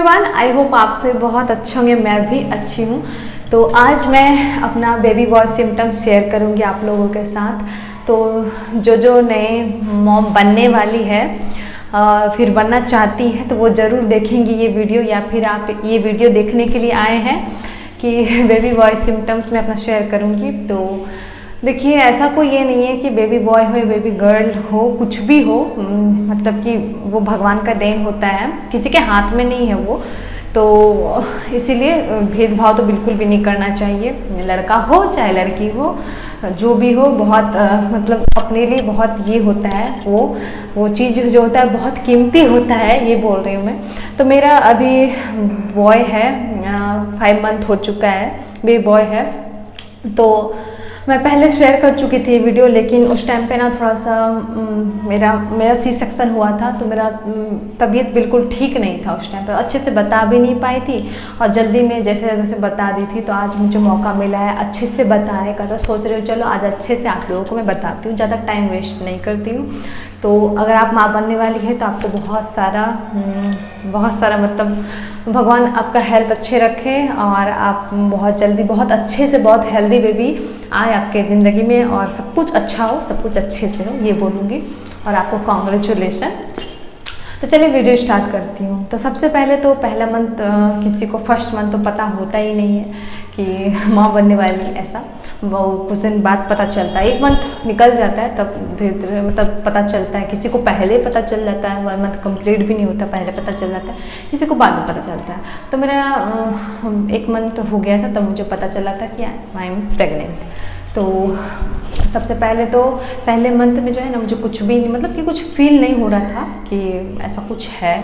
Everyone, I hope आप से बहुत अच्छे होंगे। मैं भी अच्छी हूँ। तो आज मैं अपना बेबी बॉय सिम्टम्स शेयर करूँगी आप लोगों के साथ। तो जो नए मॉम बनने वाली है फिर बनना चाहती है तो वो ज़रूर देखेंगी ये वीडियो, या फिर आप ये वीडियो देखने के लिए आए हैं कि बेबी बॉय सिम्टम्स मैं अपना शेयर करूँगी। तो देखिए, ऐसा कोई ये नहीं है कि बेबी बॉय हो या बेबी गर्ल हो, कुछ भी हो, मतलब कि वो भगवान का देन होता है, किसी के हाथ में नहीं है वो। तो इसीलिए भेदभाव तो बिल्कुल भी नहीं करना चाहिए। लड़का हो चाहे लड़की हो, जो भी हो, बहुत मतलब अपने लिए बहुत ये होता है, वो चीज़ जो होता है बहुत कीमती होता है, ये बोल रही हूँ मैं। तो मेरा अभी बॉय है, 5 मंथ हो चुका है, बेबी बॉय है। तो मैं पहले शेयर कर चुकी थी वीडियो, लेकिन उस टाइम पे ना थोड़ा सा मेरा सी सेक्शन हुआ था, तो मेरा तबीयत बिल्कुल ठीक नहीं था उस टाइम पे, अच्छे से बता भी नहीं पाई थी और जल्दी में जैसे बता दी थी। तो आज मुझे मौका मिला है अच्छे से बताने का, तो सोच रही हूँ चलो आज अच्छे से आप लोगों को मैं बताती हूँ, ज़्यादा टाइम वेस्ट नहीं करती हूँ। तो अगर आप माँ बनने वाली है तो आपको बहुत सारा मतलब भगवान आपका हेल्थ अच्छे रखे और आप बहुत जल्दी बहुत अच्छे से बहुत हेल्दी बेबी आए आपके ज़िंदगी में और सब कुछ अच्छा हो, सब कुछ अच्छे से हो, ये बोलूँगी। और आपको कॉन्ग्रेचुलेशन। तो चलिए वीडियो स्टार्ट करती हूँ। तो सबसे पहले तो पहला मंथ किसी को फर्स्ट मंथ तो पता होता ही नहीं है कि माँ बनने वाली, ऐसा वो कुछ दिन बाद पता चलता है। 1 मंथ निकल जाता है तब धीरे धीरे मतलब पता चलता है। किसी को पहले पता चल जाता है, 1 मंथ कंप्लीट भी नहीं होता पहले पता चल जाता है, किसी को बाद में पता चलता है। तो मेरा 1 मंथ हो गया था तब मुझे पता चला था कि आई एम प्रेग्नेंट। तो सबसे पहले तो पहले मंथ में जो है ना, मुझे कुछ भी नहीं, मतलब कि कुछ फील नहीं हो रहा था कि ऐसा कुछ है,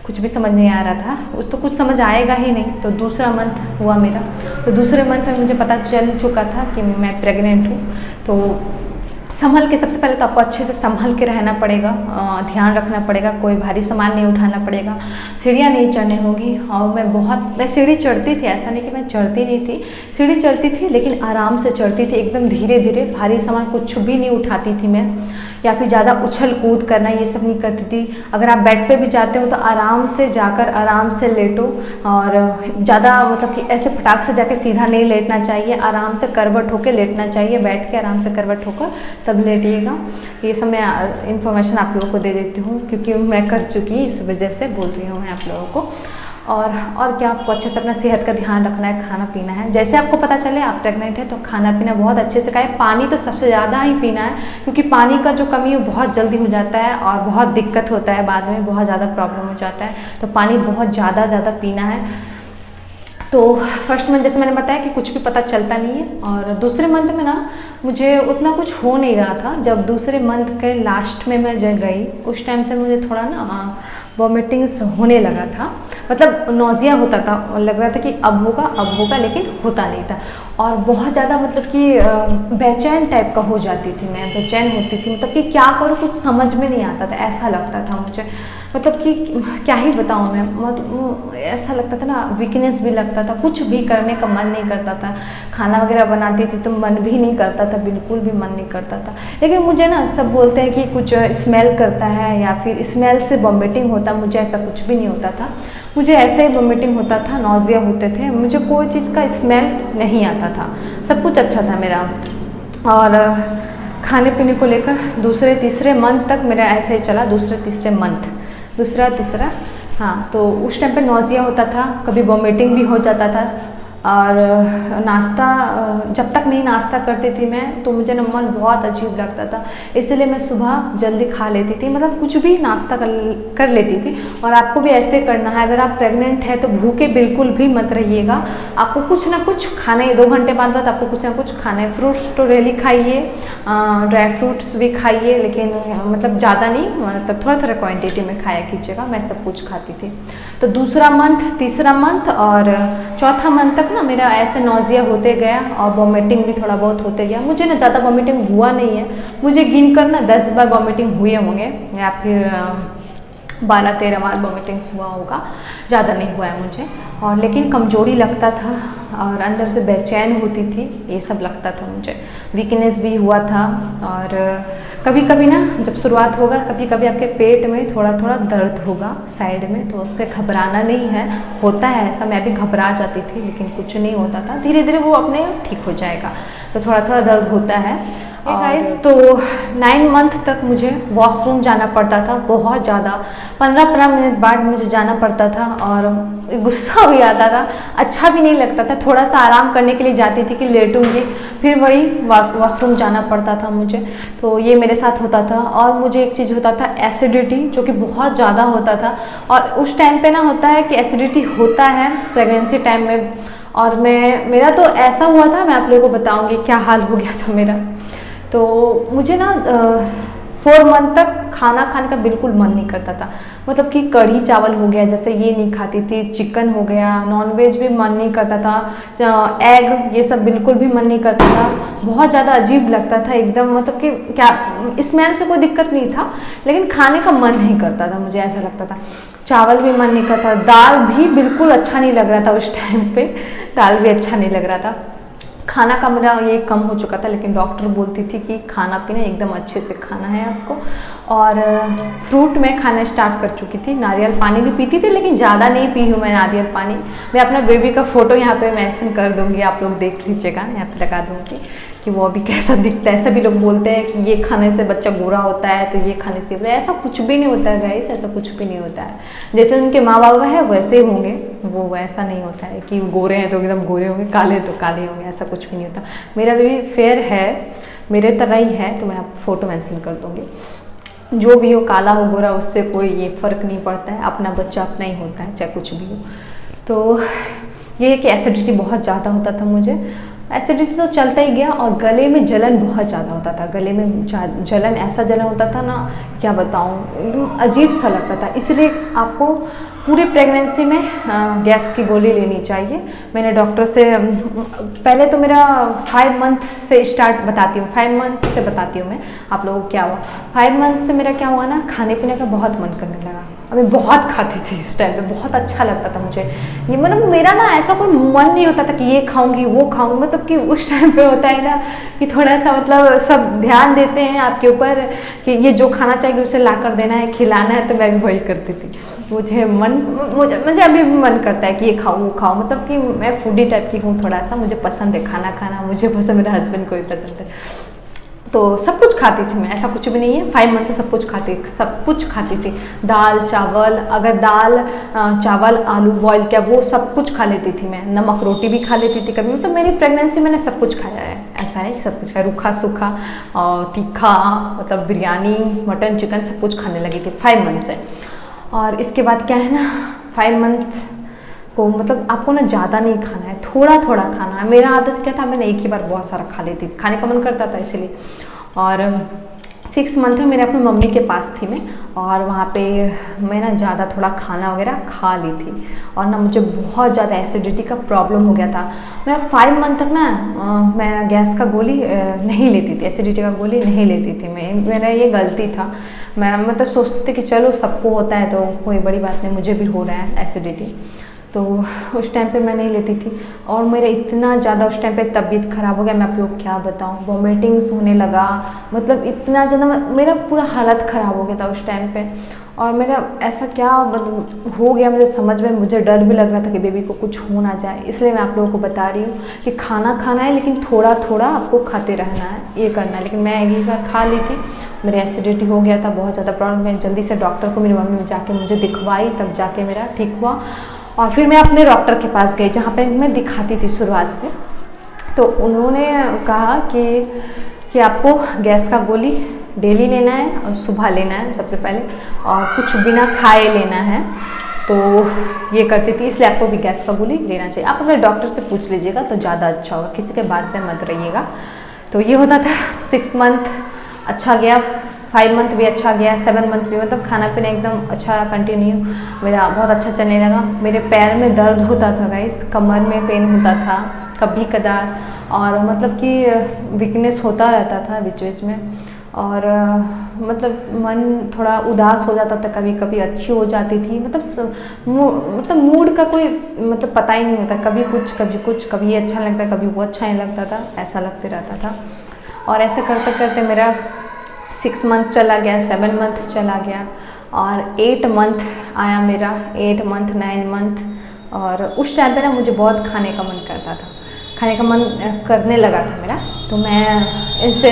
कुछ भी समझ नहीं आ रहा था, तो कुछ समझ आएगा ही नहीं। तो दूसरा मंथ हुआ मेरा, तो दूसरे मंथ में मुझे पता चल चुका था कि मैं प्रेग्नेंट हूँ। तो संभल के, सबसे पहले तो आपको अच्छे से संभल के रहना पड़ेगा, ध्यान रखना पड़ेगा, कोई भारी सामान नहीं उठाना पड़ेगा, सीढ़ियाँ नहीं चढ़नी होगी। और मैं सीढ़ी चढ़ती थी, ऐसा नहीं कि मैं चढ़ती नहीं थी, सीढ़ी चढ़ती थी लेकिन आराम से चढ़ती थी, एकदम धीरे धीरे, भारी सामान कुछ भी नहीं उठाती थी मैं, या फिर ज़्यादा उछल कूद करना ये सब नहीं करती थी। अगर आप बेड पे भी जाते हो तो आराम से जाकर आराम से लेटो, और ज़्यादा मतलब कि ऐसे फटाक से जाके सीधा नहीं लेटना चाहिए, आराम से करवट होकर लेटना चाहिए, बैठ के आराम से करवट होकर तब लेटिएगा। ये सब मैं इन्फॉर्मेशन आप लोगों को दे देती हूँ क्योंकि मैं कर चुकी, इस वजह से बोल रही हूँ मैं आप लोगों को। और क्या, आपको अच्छे से अपना सेहत का ध्यान रखना है, खाना पीना है। जैसे आपको पता चले आप प्रेग्नेंट है तो खाना पीना बहुत अच्छे से खाएं। पानी तो सबसे ज़्यादा ही पीना है, क्योंकि पानी का जो कमी है बहुत जल्दी हो जाता है और बहुत दिक्कत होता है, बाद में बहुत ज़्यादा प्रॉब्लम हो जाता है। तो पानी बहुत ज़्यादा पीना है। तो फर्स्ट मंथ जैसे मैंने बताया कि कुछ भी पता चलता नहीं है, और दूसरे मंथ में ना मुझे उतना कुछ हो नहीं रहा था। जब दूसरे मंथ के लास्ट में मैं जब गई, उस टाइम से मुझे थोड़ा ना वॉमिटिंग्स होने लगा था, मतलब नौजिया होता था, लग रहा था कि अब होगा, लेकिन होता नहीं था। और बहुत ज़्यादा मतलब कि बेचैन टाइप का हो जाती थी मैं, बेचैन होती थी, मतलब कि क्या करूँ कुछ समझ में नहीं आता था, ऐसा लगता था मुझे। मतलब कि क्या ही बताऊँ मैं, मतलब ऐसा लगता था ना, वीकनेस भी लगता था, कुछ भी करने का मन नहीं करता था। खाना वगैरह बनाती थी तो मन भी नहीं करता था, बिल्कुल भी मन नहीं करता था। लेकिन मुझे ना सब बोलते हैं कि कुछ स्मेल करता है या फिर स्मेल से वॉमिटिंग होता, मुझे ऐसा कुछ भी नहीं होता था। मुझे ऐसे ही वॉमिटिंग होता था, नौजिया होते थे, मुझे कोई चीज़ का स्मेल नहीं आता था, सब कुछ अच्छा था मेरा। और खाने पीने को लेकर दूसरे तीसरे मंथ तक मेरा ऐसे ही चला, दूसरा तीसरा, हाँ। तो उस टाइम पे नौजिया होता था, कभी वॉमिटिंग भी हो जाता था। और नाश्ता जब तक नहीं नाश्ता करती थी मैं, तो मुझे ना मन बहुत अजीब लगता था, इसलिए मैं सुबह जल्दी खा लेती थी, मतलब कुछ भी नाश्ता कर लेती थी। और आपको भी ऐसे करना है, अगर आप प्रेग्नेंट है तो भूखे बिल्कुल भी मत रहिएगा, आपको कुछ ना कुछ खाना है, 2 घंटे बाद आपको कुछ ना कुछ खाना है। फ्रूट्स तो डेली खाइए, ड्राई फ्रूट्स भी खाइए, लेकिन मतलब ज़्यादा नहीं, मतलब थोड़ा क्वान्टिटी में खाया कीजिएगा। मैं सब कुछ खाती थी। तो दूसरा मंथ, तीसरा मंथ और चौथा मंथ तक ना मेरा ऐसे नौजिया होते गया और वॉमिटिंग भी थोड़ा बहुत होते गया। मुझे ना ज़्यादा वॉमिटिंग हुआ नहीं है, मुझे गिन कर ना 10 बार वॉमिटिंग हुए होंगे, या फिर 12-13 बार वॉमिटिंग्स हुआ होगा, ज़्यादा नहीं हुआ है मुझे। और लेकिन कमजोरी लगता था और अंदर से बेचैन होती थी, ये सब लगता था मुझे, वीकनेस भी हुआ था। और कभी कभी ना जब शुरुआत होगा, कभी कभी आपके पेट में थोड़ा थोड़ा दर्द होगा साइड में, तो उससे घबराना नहीं है। होता है ऐसा, मैं भी घबरा जाती थी लेकिन कुछ नहीं होता था, धीरे धीरे वो अपने ठीक हो जाएगा। तो थोड़ा थोड़ा दर्द होता है। गाइस, तो 9 मंथ तक मुझे वॉशरूम जाना पड़ता था बहुत ज़्यादा, 15-15 मिनट बाद मुझे जाना पड़ता था और गुस्सा भी आता था, अच्छा भी नहीं लगता था। थोड़ा सा आराम करने के लिए जाती थी कि लेटूंगी, फिर वही वॉशरूम जाना पड़ता था मुझे। तो ये मेरे साथ होता था। और मुझे एक चीज़ होता था, एसिडिटी, जो कि बहुत ज़्यादा होता था। और उस टाइम पे ना होता है कि एसिडिटी होता है प्रेगनेंसी टाइम में। और मेरा तो ऐसा हुआ था, मैं आप लोगों को बताऊँगी क्या हाल हो गया था मेरा। तो मुझे ना 4 मंथ तक खाना खाने का बिल्कुल मन नहीं करता था। मतलब कि कढ़ी चावल हो गया, जैसे ये नहीं खाती थी, चिकन हो गया, नॉनवेज भी मन नहीं करता था, एग ये सब बिल्कुल भी मन नहीं करता था। बहुत ज़्यादा अजीब लगता था एकदम, मतलब कि क्या, स्मेल से कोई दिक्कत नहीं था लेकिन खाने का मन नहीं करता था, मुझे ऐसा लगता था। चावल भी मन नहीं करता, दाल भी बिल्कुल अच्छा नहीं लग रहा था उस टाइम पे, दाल भी अच्छा नहीं लग रहा था। खाना का मेरा ये कम हो चुका था, लेकिन डॉक्टर बोलती थी कि खाना पीना एकदम अच्छे से खाना है आपको। और फ्रूट में खाना स्टार्ट कर चुकी थी, नारियल पानी भी पीती थी लेकिन ज़्यादा नहीं पी हूँ मैं नारियल पानी। मैं अपना बेबी का फ़ोटो यहाँ पे मेंशन कर दूँगी, आप लोग देख लीजिएगा, यहाँ पे लगा दूँगी कि वो अभी कैसा दिखता है। सभी लोग बोलते हैं कि ये खाने से बच्चा गोरा होता है, तो ये खाने से, ऐसा कुछ भी नहीं होता है गाइस, ऐसा कुछ भी नहीं होता है। जैसे उनके माँ बाप है वैसे होंगे वो, वैसा नहीं होता है कि गोरे हैं तो एकदम गोरे होंगे, काले तो काले होंगे, ऐसा कुछ भी नहीं होता। मेरा बेबी फेयर है, मेरे तरह ही है, तो मैं आपको फ़ोटो मेंशन कर दूँगी। जो भी हो, काला हो गोरा, उससे कोई ये फ़र्क नहीं पड़ता है, अपना बच्चा अपना ही होता है, चाहे कुछ भी हो। तो ये है कि एसिडिटी बहुत ज़्यादा होता था मुझे, एसिडिटी तो चलता ही गया। और गले में जलन बहुत ज़्यादा होता था, गले में जलन, ऐसा जलन होता था ना, क्या बताऊँ, एकदम अजीब सा लगता था। इसलिए आपको पूरी प्रेगनेंसी में गैस की गोली लेनी चाहिए। मैंने डॉक्टर से, पहले तो मेरा 5 मंथ से स्टार्ट बताती हूँ, 5 मंथ से बताती हूँ मैं आप लोगों को क्या हुआ। 5 मंथ से मेरा क्या हुआ ना, खाने पीने का बहुत मन करने लगा। मैं बहुत खाती थी उस टाइम पे, बहुत अच्छा लगता था मुझे ये, मतलब मेरा ना ऐसा कोई मन नहीं होता था कि ये खाऊंगी वो खाऊंगी। मतलब कि उस टाइम पे होता है ना कि थोड़ा सा, मतलब सब ध्यान देते हैं आपके ऊपर कि ये जो खाना चाहिए उसे ला कर देना है, खिलाना है, तो मैं भी वही करती थी। मुझे अभी भी मन करता है कि ये खाओ वो खाओ, मतलब कि मैं फूडी टाइप की हूँ थोड़ा सा, मुझे पसंद है खाना खाना, मुझे पसंद, मेरे हस्बैंड को भी पसंद है। तो सब कुछ खाती थी मैं, ऐसा कुछ भी नहीं है। 5 मंथ से सब कुछ खाती थी, दाल चावल, अगर दाल चावल आलू बॉयल किया वो सब कुछ खा लेती थी मैं, नमक रोटी भी खा लेती थी कभी। तो मेरी प्रेगनेंसी मैंने सब कुछ खाया है, ऐसा है, सब कुछ खाया, रूखा सूखा और तीखा, मतलब बिरयानी, मटन चिकन सब कुछ खाने लगी थी 5 मंथ से। और इसके बाद क्या है ना, 5 मंथ को मतलब आपको ना ज़्यादा नहीं खाना है, थोड़ा थोड़ा खाना है। मेरा आदत क्या था, मैंने एक ही बार बहुत सारा खा लेती थी, खाने का मन करता था इसलिए। और 6 मंथ में मेरे अपनी मम्मी के पास थी मैं, और वहाँ पे मैं ना ज़्यादा थोड़ा खाना वगैरह खा ली थी, और ना मुझे बहुत ज़्यादा एसिडिटी का प्रॉब्लम हो गया था। मैं 5 मंथ तक ना मैं गैस का गोली नहीं लेती थी, एसिडिटी का गोली नहीं लेती थी मैं, मेरा ये गलती था। मैं मतलब सोचती थी कि चलो सबको होता है तो कोई बड़ी बात नहीं, मुझे भी हो रहा है एसिडिटी, तो उस टाइम पे मैं नहीं लेती थी। और मेरा इतना ज़्यादा उस टाइम पे तबीयत ख़राब हो गया, मैं आप लोग क्या बताऊँ, वॉमिटिंग्स होने लगा, मतलब इतना ज़्यादा मेरा पूरा हालत ख़राब हो गया था उस टाइम पे। और मेरा ऐसा क्या मतलब हो गया, मुझे समझ में, मुझे डर भी लग रहा था कि बेबी को कुछ हो ना जाए, इसलिए मैं आप लोगों को बता रही हूँ कि खाना खाना है लेकिन थोड़ा थोड़ा आपको खाते रहना है, ये करना है। लेकिन मैं एक बार खा ली थी, मेरी एसिडिटी हो गया था, बहुत ज़्यादा प्रॉब्लम। मैं जल्दी से डॉक्टर को, मेरी मम्मी जाके मुझे दिखवाई, तब जाके मेरा ठीक हुआ। और फिर मैं अपने डॉक्टर के पास गई जहाँ पे मैं दिखाती थी शुरुआत से, तो उन्होंने कहा कि आपको गैस का गोली डेली लेना है और सुबह लेना है सबसे पहले, और कुछ बिना खाए लेना है। तो ये करती थी, इसलिए आपको भी गैस का गोली लेना चाहिए। आप अपने डॉक्टर से पूछ लीजिएगा तो ज़्यादा अच्छा होगा, किसी के बात पे मत रहिएगा। तो ये होता था। 6 मंथ अच्छा गया, 5 मंथ भी अच्छा गया, 7 मंथ भी, मतलब खाना पीना एकदम अच्छा कंटिन्यू मेरा बहुत अच्छा चलने लगा। मेरे पैर में दर्द होता था गाइस, कमर में पेन होता था कभी कदार, और मतलब कि वीकनेस होता रहता था बीच बीच में, और मतलब मन थोड़ा उदास हो जाता था, कभी कभी अच्छी हो जाती थी, मतलब मूड का कोई मतलब पता ही नहीं होता, कभी कुछ कभी कुछ, कभी ये अच्छा लगता कभी वो अच्छा नहीं लगता था, ऐसा लगते रहता था। और ऐसे करते करते मेरा 6 मंथ चला गया, 7 मंथ चला गया और 8 मंथ आया मेरा, 8 मंथ, 9 मंथ। और उस टाइम पे ना मुझे बहुत खाने का मन करता था, खाने का मन करने लगा था मेरा। तो मैं इनसे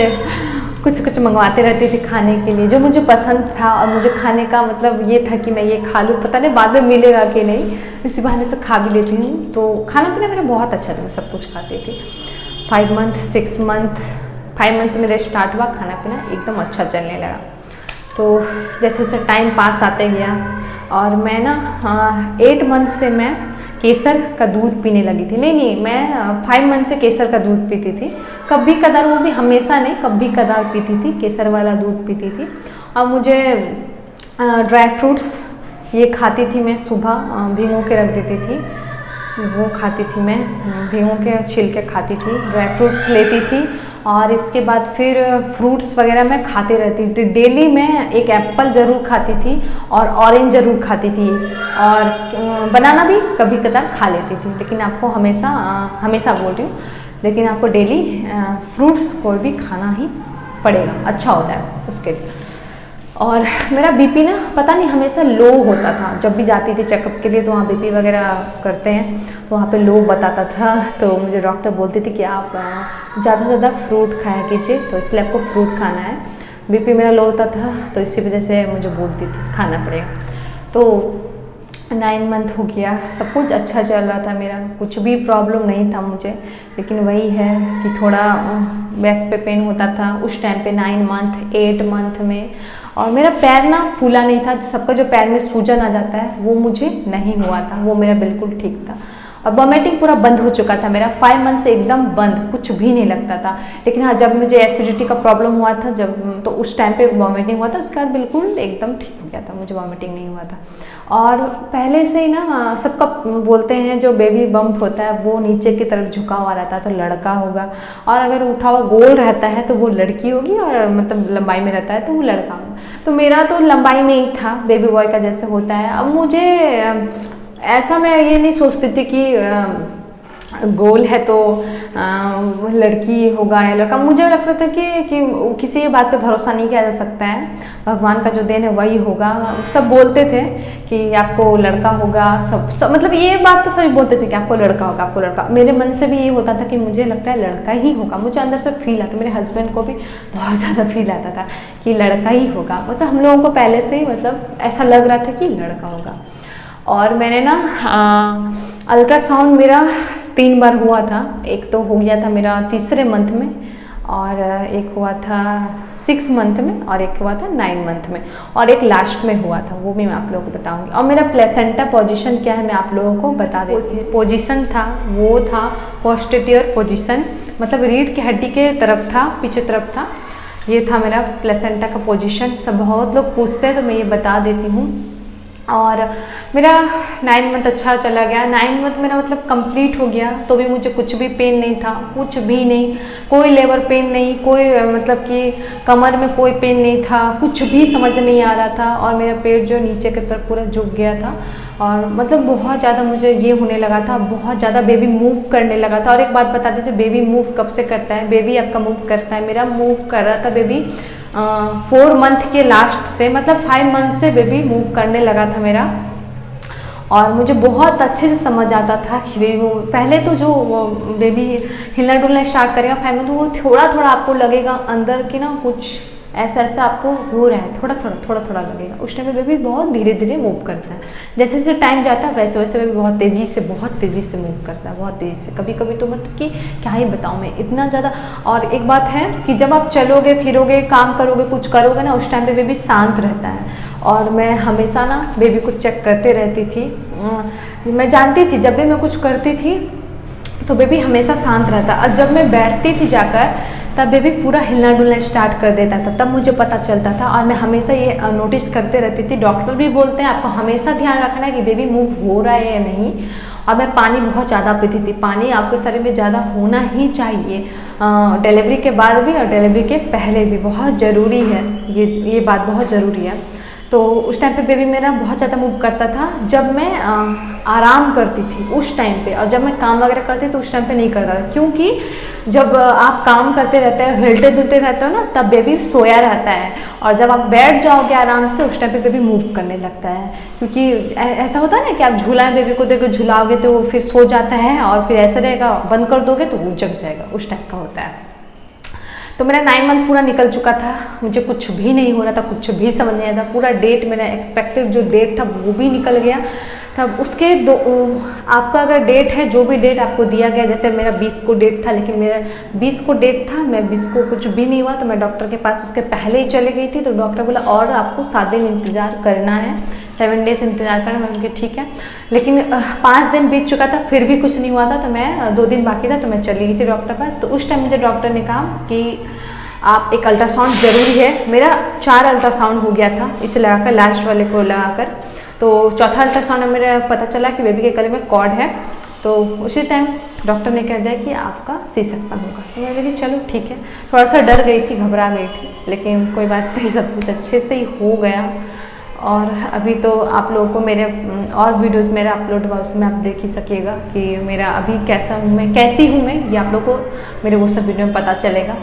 कुछ कुछ मंगवाते रहती थी खाने के लिए जो मुझे पसंद था, और मुझे खाने का मतलब ये था कि मैं ये खा लूँ, पता नहीं बाद में मिलेगा कि नहीं, इसी बहाने से खा भी लेती हूँ। तो खाना पीना मेरा बहुत अच्छा था, मैं सब कुछ खाती थी। 5 मंथ, 6 मंथ, 5 मंथ से मेरा स्टार्ट हुआ, खाना पीना एकदम अच्छा चलने लगा। तो जैसे जैसे टाइम पास आते गया और मैं ना 8 मंथ से मैं केसर का दूध पीने लगी थी। नहीं, मैं 5 मंथ से केसर का दूध पीती थी, कभी कदार, वो भी हमेशा नहीं, कभी कदार पीती थी, केसर वाला दूध पीती थी। और मुझे ड्राई फ्रूट्स ये खाती थी मैं, सुबह भिगो के रख देती थी, वो खाती थी मैं, भिगो के छिलके खाती थी, ड्राई फ्रूट्स लेती थी। और इसके बाद फिर फ्रूट्स वगैरह मैं खाती रहती थी। डेली मैं एक एप्पल ज़रूर खाती थी और ऑरेंज ज़रूर खाती थी, और बनाना भी कभी कदार खा लेती थी। लेकिन आपको हमेशा बोल रही हूँ, लेकिन आपको डेली फ्रूट्स को भी खाना ही पड़ेगा, अच्छा होता है उसके लिए। और मेरा बीपी ना पता नहीं हमेशा लो होता था, जब भी जाती थी चेकअप के लिए तो वहाँ बीपी वगैरह करते हैं तो वहाँ पे लो बताता था। तो मुझे डॉक्टर बोलती थी कि आप ज़्यादा से ज़्यादा फ्रूट खाया कीजिए, तो इसलिए आपको फ्रूट खाना है। बीपी मेरा लो होता था तो इसी वजह से मुझे बोलती थी खाना पड़ेगा। तो 9 मंथ हो गया, सब कुछ अच्छा चल रहा था मेरा, कुछ भी प्रॉब्लम नहीं था मुझे। लेकिन वही है कि थोड़ा बैक पे पेन होता था उस टाइम पे 9 मंथ, 8 मंथ में। और मेरा पैर ना फूला नहीं था, सबका जो पैर में सूजन आ जाता है वो मुझे नहीं हुआ था, वो मेरा बिल्कुल ठीक था। और वॉमिटिंग पूरा बंद हो चुका था मेरा, 5 मंथ से एकदम बंद, कुछ भी नहीं लगता था। लेकिन हाँ, जब मुझे एसिडिटी का प्रॉब्लम हुआ था जब, तो उस टाइम पे वॉमिटिंग हुआ था, उसके बाद बिल्कुल एकदम ठीक हो गया था, मुझे वॉमिटिंग नहीं हुआ था। और पहले से ही ना सबका बोलते हैं जो बेबी बम्प होता है वो नीचे की तरफ झुका हुआ रहता है तो लड़का होगा, और अगर उठा हुआ गोल रहता है तो वो लड़की होगी, और मतलब लंबाई में रहता है तो वो लड़का होगा। तो मेरा तो लंबाई में ही था, बेबी बॉय का जैसे होता है। अब मुझे ऐसा मैं ये नहीं सोचती थी कि गोल है तो लड़की होगा या लड़का। मुझे लगता था कि किसी बात पे भरोसा नहीं किया जा सकता है, भगवान का जो देन है वही होगा। सब बोलते थे कि आपको लड़का होगा, सब मतलब ये बात तो सभी बोलते थे कि आपको लड़का होगा, आपको लड़का। मेरे मन से भी ये होता था कि मुझे लगता है लड़का ही होगा, मुझे अंदर से फील आता। मेरे हस्बैंड को भी बहुत ज़्यादा फील आता था कि लड़का ही होगा, मतलब हम लोगों को पहले से ही मतलब ऐसा लग रहा था कि लड़का होगा। और मैंने ना अल्ट्रासाउंड मेरा 3 बार हुआ था, एक तो हो गया था मेरा 3रे मंथ में, और एक हुआ था 6 मंथ में, और एक हुआ था 9 मंथ में, और एक लास्ट में हुआ था, वो भी मैं आप लोगों को बताऊंगी। और मेरा प्लेसेंटा पोजीशन क्या है मैं आप लोगों को बता देती हूँ। पोजीशन था वो था पोस्टीरियर पोजीशन, मतलब रीढ़ की हड्डी के तरफ था, पीछे तरफ था, ये था मेरा प्लेसेंटा का पोजीशन। सब बहुत लोग पूछते हैं तो मैं ये बता देती हूँ। और मेरा 9 मंथ अच्छा चला गया, 9 मंथ मेरा मतलब कंप्लीट हो गया, तो भी मुझे कुछ भी पेन नहीं था, कुछ भी नहीं, कोई लेबर पेन नहीं, कोई मतलब कि कमर में कोई पेन नहीं था, कुछ भी समझ नहीं आ रहा था। और मेरा पेट जो नीचे की तरफ पूरा झुक गया था, और मतलब बहुत ज़्यादा मुझे ये होने लगा था, बहुत ज़्यादा बेबी मूव करने लगा था। और एक बात बता देते, बेबी मूव कब से करता है? बेबी आपका मूव करता है, मेरा मूव कर रहा था बेबी 4 मंथ के लास्ट से, मतलब 5 मंथ से बेबी मूव करने लगा था मेरा। और मुझे बहुत अच्छे से समझ आता था कि बेबी पहले तो जो बेबी हिलना डुलना स्टार्ट करेगा 5 मंथ, वो थोड़ा थोड़ा आपको लगेगा अंदर की ना कुछ ऐसा ऐसा आपको हो रहा है, थोड़ा थोड़ा लगेगा। उस टाइम में बेबी बहुत धीरे धीरे मूव करता है, जैसे जैसे टाइम जाता है वैसे वैसे बेबी बहुत तेज़ी से मूव करता है, बहुत तेज़ी से। कभी कभी तो मतलब कि क्या ही बताऊँ मैं, इतना ज़्यादा। और एक बात है कि जब आप चलोगे फिरोगे काम करोगे कुछ करोगे ना, उस टाइम पे बेबी शांत रहता है। और मैं हमेशा ना बेबी को चेक करते रहती थी, मैं जानती थी जब भी मैं कुछ करती थी तो बेबी हमेशा शांत रहता, और जब मैं बैठती थी जाकर तब बेबी पूरा हिलना डुलना स्टार्ट कर देता था, तब मुझे पता चलता था। और मैं हमेशा ये नोटिस करते रहती थी, डॉक्टर भी बोलते हैं आपको हमेशा ध्यान रखना है कि बेबी मूव हो रहा है या नहीं। और मैं पानी बहुत ज़्यादा पीती थी, पानी आपके शरीर में ज़्यादा होना ही चाहिए, डिलीवरी के बाद भी और डिलीवरी के पहले भी, बहुत ज़रूरी है ये बात बहुत ज़रूरी है। तो उस टाइम पे बेबी मेरा बहुत ज़्यादा मूव करता था जब मैं आराम करती थी उस टाइम पे, और जब मैं काम वगैरह करती तो उस टाइम पे नहीं करता था, क्योंकि जब आप काम करते रहते हो, हिलते डुलते रहते हो ना, तब बेबी सोया रहता है, और जब आप बैठ जाओगे आराम से उस टाइम पे बेबी मूव करने लगता है। क्योंकि ऐसा होता है ना कि आप झूलाएं बेबी को, देखो झुलाओगे तो वो फिर सो जाता है, और फिर ऐसा रहेगा, बंद कर दोगे तो वो जग जाएगा, उस टाइप का होता है। तो मेरा 9 मंथ पूरा निकल चुका था, मुझे कुछ भी नहीं हो रहा था, कुछ भी समझ नहीं आया था, पूरा डेट मेरा एक्सपेक्टेड जो डेट था वो भी निकल गया। तब उसके आपका अगर डेट है, जो भी डेट आपको दिया गया, जैसे मेरा 20 को डेट था, लेकिन मेरा 20 को डेट था, मैं 20 को कुछ भी नहीं हुआ, तो मैं डॉक्टर के पास उसके पहले ही चले गई थी। तो डॉक्टर बोला और आपको 7 दिन इंतज़ार करना है, 7 डेज़ इंतज़ार करना। मैं उनके ठीक है, लेकिन 5 दिन बीत चुका था, फिर भी कुछ नहीं हुआ था, तो मैं 2 दिन बाकी था, तो मैं चली गई थी डॉक्टर पास। तो उस टाइम मुझे डॉक्टर ने कहा कि आप एक अल्ट्रासाउंड ज़रूरी है। मेरा 4 अल्ट्रासाउंड हो गया था, इसे लगाकर, लास्ट वाले को लगाकर। तो चौथा अल्ट्रासाउंड में मेरा पता चला कि बेबी के गले में कॉर्ड है। तो उसी टाइम डॉक्टर ने कह दिया कि आपका सी सेक्शन होगा। तो मैं लगी चलो ठीक है, थोड़ा सा डर गई थी, घबरा गई थी, लेकिन कोई बात नहीं, सब कुछ अच्छे से ही हो गया। और अभी तो आप लोगों को मेरे और वीडियोज मेरा अपलोड हुआ, उसमें आप देख ही सकिएगा कि मेरा अभी कैसा हूँ मैं, कैसी हूँ मैं, ये आप लोगों को मेरे वो सब वीडियो में पता चलेगा।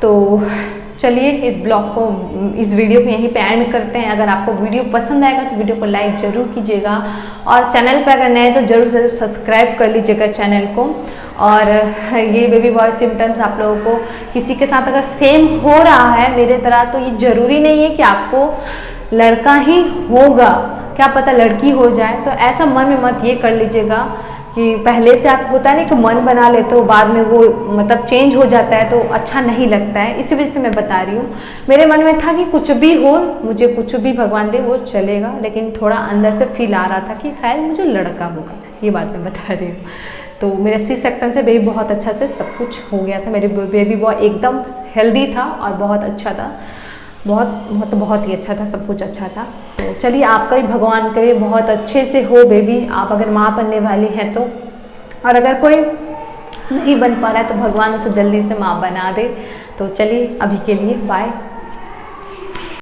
तो चलिए इस ब्लॉग को, इस वीडियो को यहीं पे एंड करते हैं। अगर आपको वीडियो पसंद आएगा तो वीडियो को लाइक ज़रूर कीजिएगा, और चैनल पर अगर नए तो ज़रूर ज़रूर सब्सक्राइब कर लीजिएगा चैनल को। और ये बेबी बॉय सिम्टम्स आप लोगों को किसी के साथ अगर सेम हो रहा है मेरे तरह, तो ये ज़रूरी नहीं है कि आपको लड़का ही होगा, क्या पता लड़की हो जाए। तो ऐसा मन में मत ये कर लीजिएगा कि पहले से आप होता नहीं कि मन बना लेते हो, बाद में वो मतलब चेंज हो जाता है तो अच्छा नहीं लगता है। इसी वजह से मैं बता रही हूँ। मेरे मन में था कि कुछ भी हो, मुझे कुछ भी भगवान दे वो चलेगा, लेकिन थोड़ा अंदर से फील आ रहा था कि शायद मुझे लड़का होगा, ये बात मैं बता रही हूँ। तो मेरे सी सेक्शन से बेबी बहुत अच्छा से सब कुछ हो गया था, मेरे बेबी बॉय एकदम हेल्दी था और बहुत अच्छा था, बहुत मतलब बहुत ही अच्छा था, सब कुछ अच्छा था। तो चलिए आपका भी भगवान करे बहुत अच्छे से हो बेबी, आप अगर माँ बनने वाली हैं तो। और अगर कोई नहीं बन पा रहा है तो भगवान उसे जल्दी से माँ बना दे। तो चलिए अभी के लिए बाय।